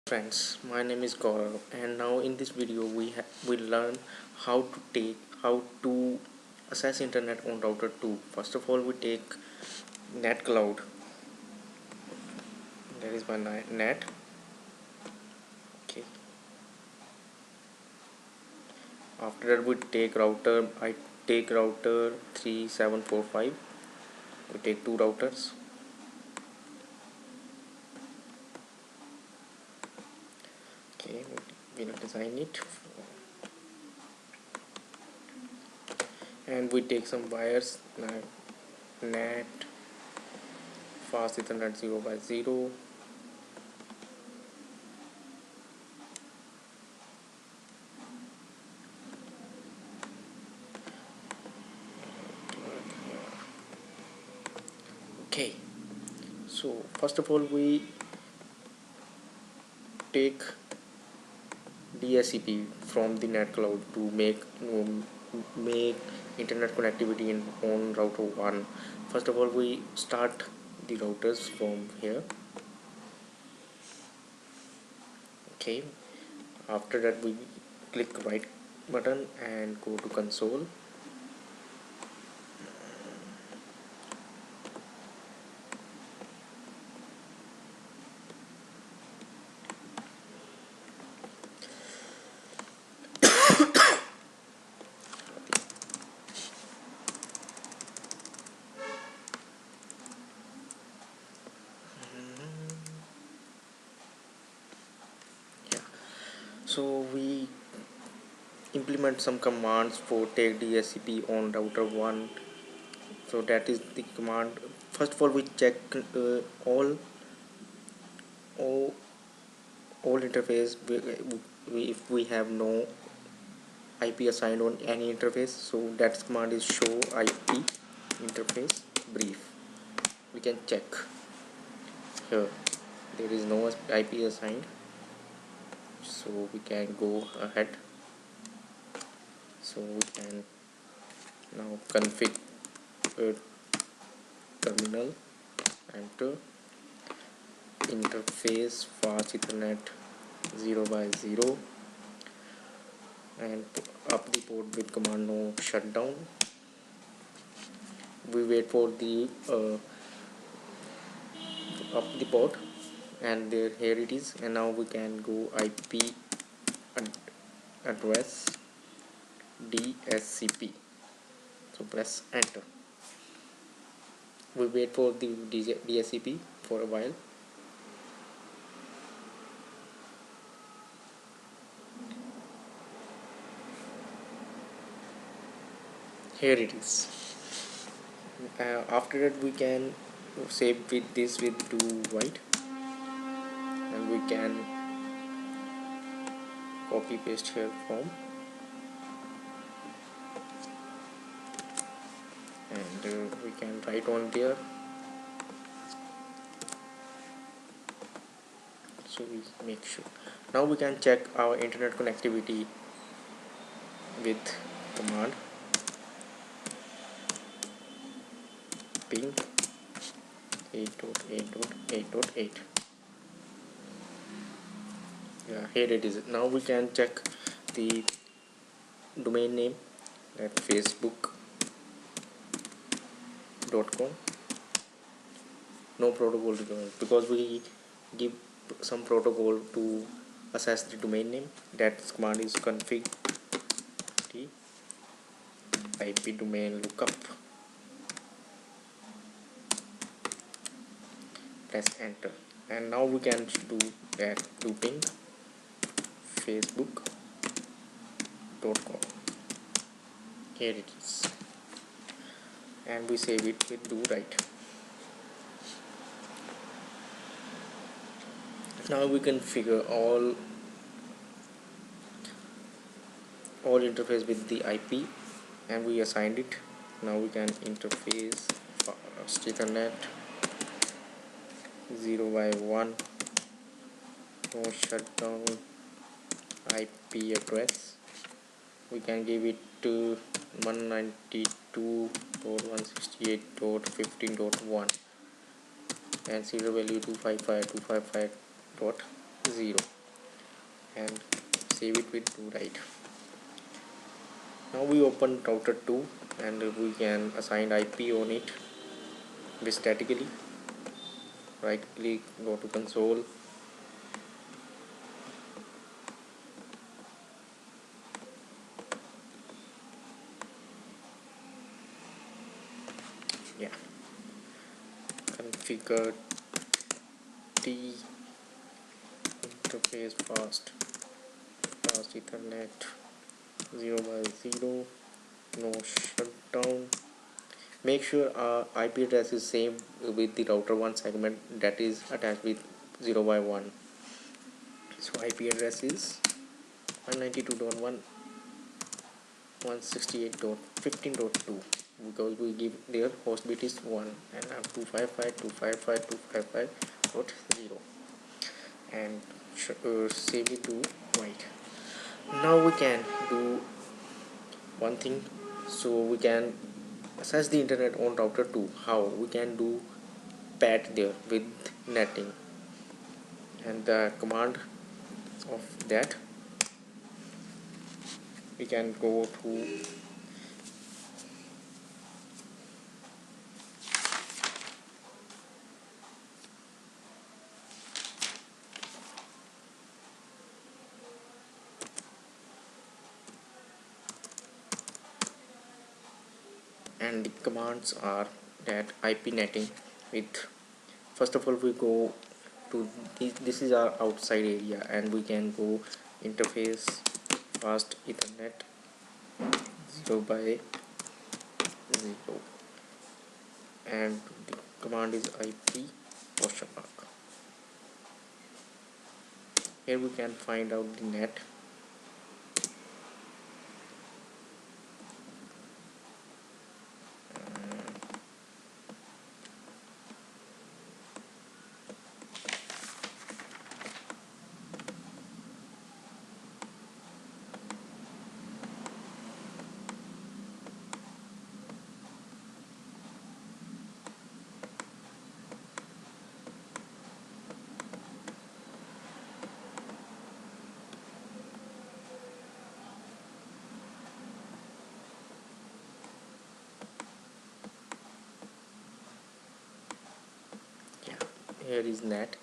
Friends, my name is Gaurav, and now in this video we learn how to access internet on router 2. First of all, we take net cloud. That is my net. Okay. After that, we take router. I take router 3745. We take two routers. Okay, we will design it. And we take some wires, net, fast ethernet 0 by 0, okay. So first of all, we take DSCP from the net cloud to make internet connectivity on router 1. First of all, we start the routers from here. Okay, after that we click right button and go to console. So we implement some commands for take DSCP on router 1. So that is the command. First of all, we check all all interface. If we have no IP assigned on any interface, so that command is show IP interface brief. We can check here. There is no IP assigned, so we can go ahead. So we can now config terminal, enter interface fast ethernet 0 by 0 and up the port with command no shutdown. We wait for the up the port, and here it is. And now we can go IP address DSCP. So press enter. We wait for the DSCP for a while. Here it is. After that, we can save this with do white, and we can copy paste here from, and we can write on there. So we make sure. Now we can check our internet connectivity with command ping 8.8.8.8. Yeah, here it is. Now we can check the domain name at facebook.com. No protocol required because we give some protocol to access the domain name. That command is config the IP domain lookup. Press enter, and now we can do that looping facebook.com. Here it is, and we save it with do right. Now we can figure all interface with the IP, and we assigned it. Now we can interface fast ethernet 0 by 1, no shutdown, IP address. We can give it to 192.168.15.1 and serial value 255.255.0. and save it with do right. Now we open router 2 and we can assign IP on it with statically. Right click, go to console, yeah, configure T interface fast Ethernet 0 by 0, no shutdown. Make sure IP address is same with the router 1 segment that is attached with 0 by 1. So IP address is 192.168.15.2 because we give their host bit is 1 and 255.255.255.0 and save it to right. Now we can do one thing, so we can access the internet on router 2. How we can do pat there with netting, and the command of that we can go to and the commands are that IP netting with, first of all we go to this is our outside area and we can go interface fast Ethernet 0 by 0 and the command is IP question mark. Here we can find out the net. Yeah, here is net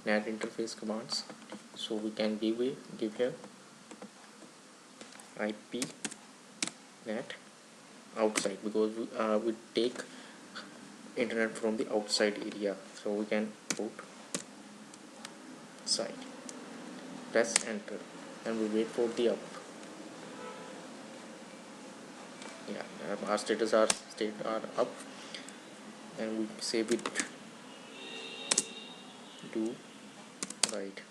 interface commands, so we can give here IP net outside because we take internet from the outside area, so we can put side, press enter and we wait for the up. Yeah, our status are up and we save it to right.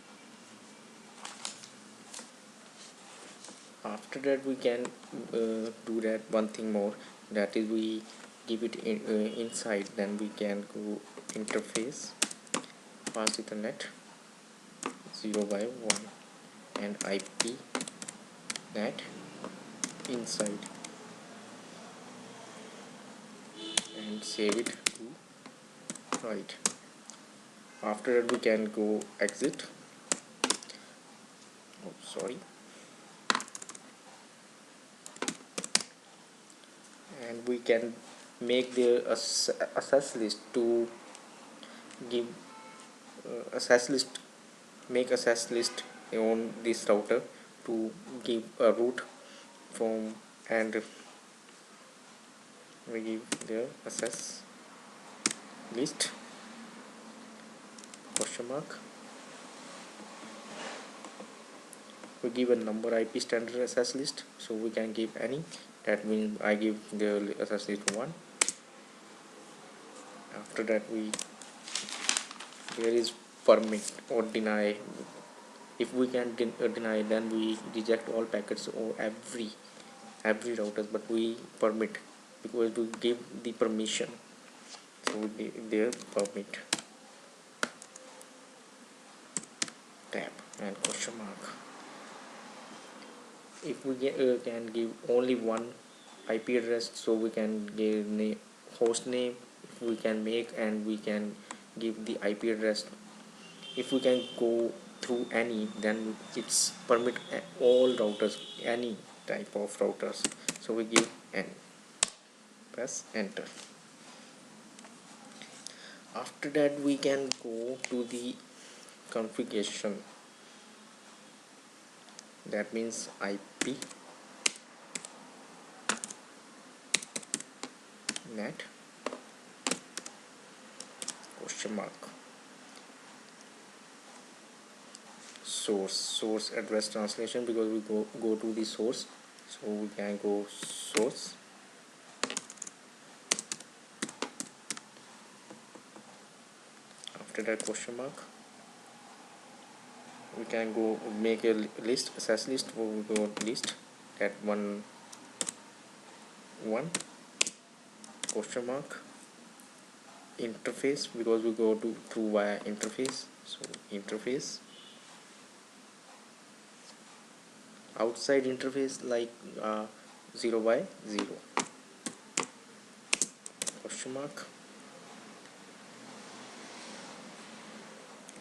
After that we can do that one thing more, that is we give it inside, then we can go interface fast Ethernet 0 by 1 and IP net inside and save it to right. After that we can go exit, oh sorry, and we can make the access list to give access list, make access list on this router to give a route from, and we give the access list question mark, we give a number IP standard access list, so we can give any, that means I give the access list 1. After that we, there is permit or deny. If we can deny, then we reject all packets or every routers, but we permit because we give the permission, so we give their permit tab and question mark. If we can give only one IP address, so we can give host name if we can make, and we can give the IP address. If we can go through any, then it's permit all routers, any type of routers. So we give n, press enter. After that we can go to the configuration, that means IP net question mark source address translation, because we go to the source, so we can go source, after that question mark we can go make a list, access list, or we go list, that one question mark interface, because we go to through via interface, so interface, outside interface like 0 by 0 question mark,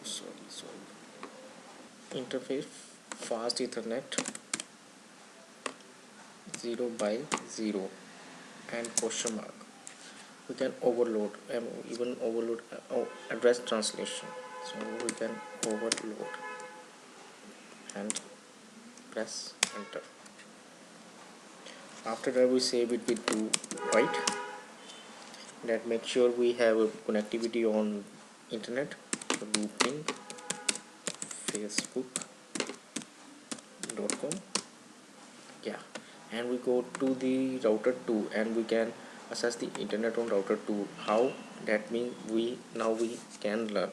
sorry interface fast ethernet 0 by 0 and question mark. We can overload and even overload address translation, so we can overload and press enter. After that we save it with do right, that make sure we have a connectivity on internet, so do ping facebook.com, yeah, and we go to the router 2 and we can access the internet on router 2. How? That means we can learn.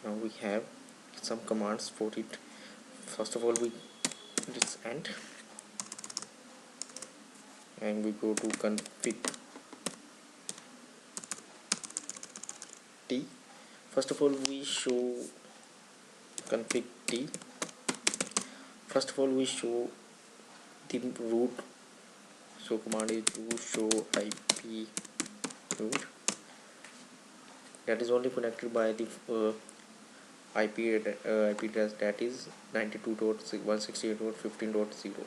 Now we have some commands for it. First of all we this and we go to config t. First of all we show config t. First of all we show the root, so command is to show IP root, that is only connected by the IP address, that is 92.168.15.0.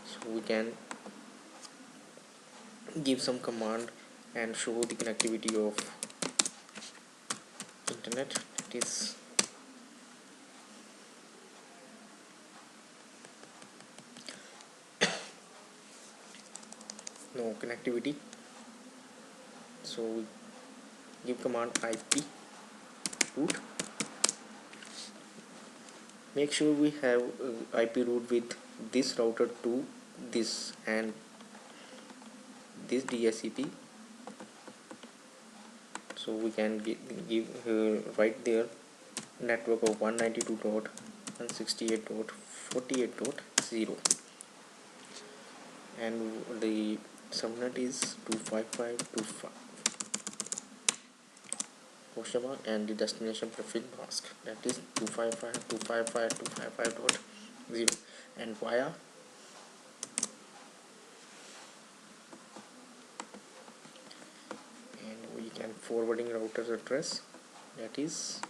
so we can give some command and show the connectivity of internet, that is no connectivity, so we give command IP root. Make sure we have IP root with this router to this and this DSCP, so we can give right there network of 192.168.48.0 and the subnet is 255.255 question mark and the destination prefix mask, that is 255.255.255.0 and via and we can forwarding router's address, that is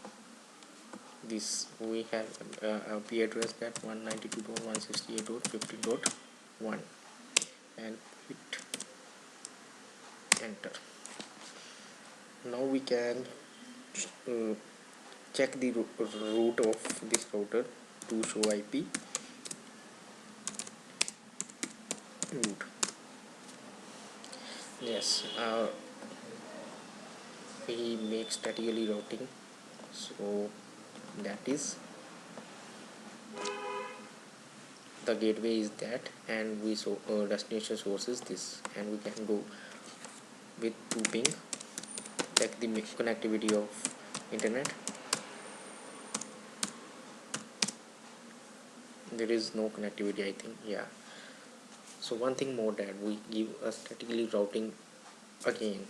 this, we have IP address that 192.168.15.1 and hit enter. Now we can check the root of this router to show IP root. Yes, we make statically routing, so that is the gateway is that, and we so destination source is this, and we can go with 2 ping, check the connectivity of internet. There is no connectivity, I think, yeah. So one thing more, that we give a statically routing again,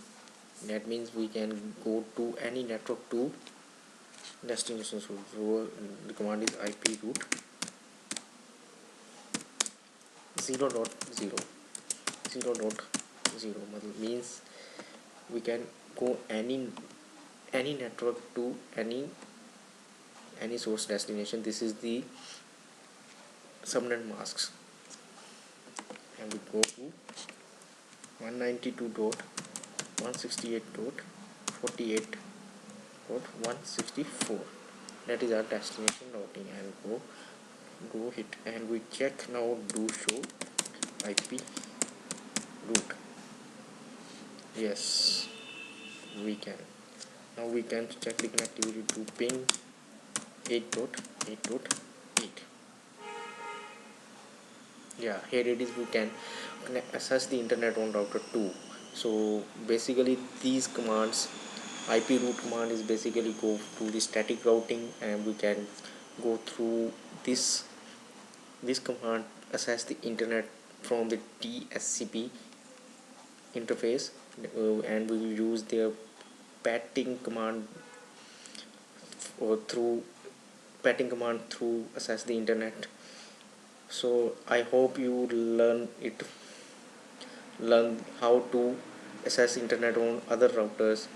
that means we can go to any network to destination source. So the command is IP root 0.0 means we can go any network to any any source destination. This is the subnet masks, and we go to 192.168.48.164. that is our destination routing, and go hit, and we check now, do show IP route. Yes, we can. Now we can check the connectivity to ping 8.8.8. yeah, here it is. We can access the internet on router 2. So basically these commands, IP route command is basically go to the static routing, and we can go through this command, access the internet from the TCP interface, and we will use their patting command or through patting command through access the internet. So I hope you learn how to access internet on other routers.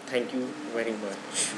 Thank you very much.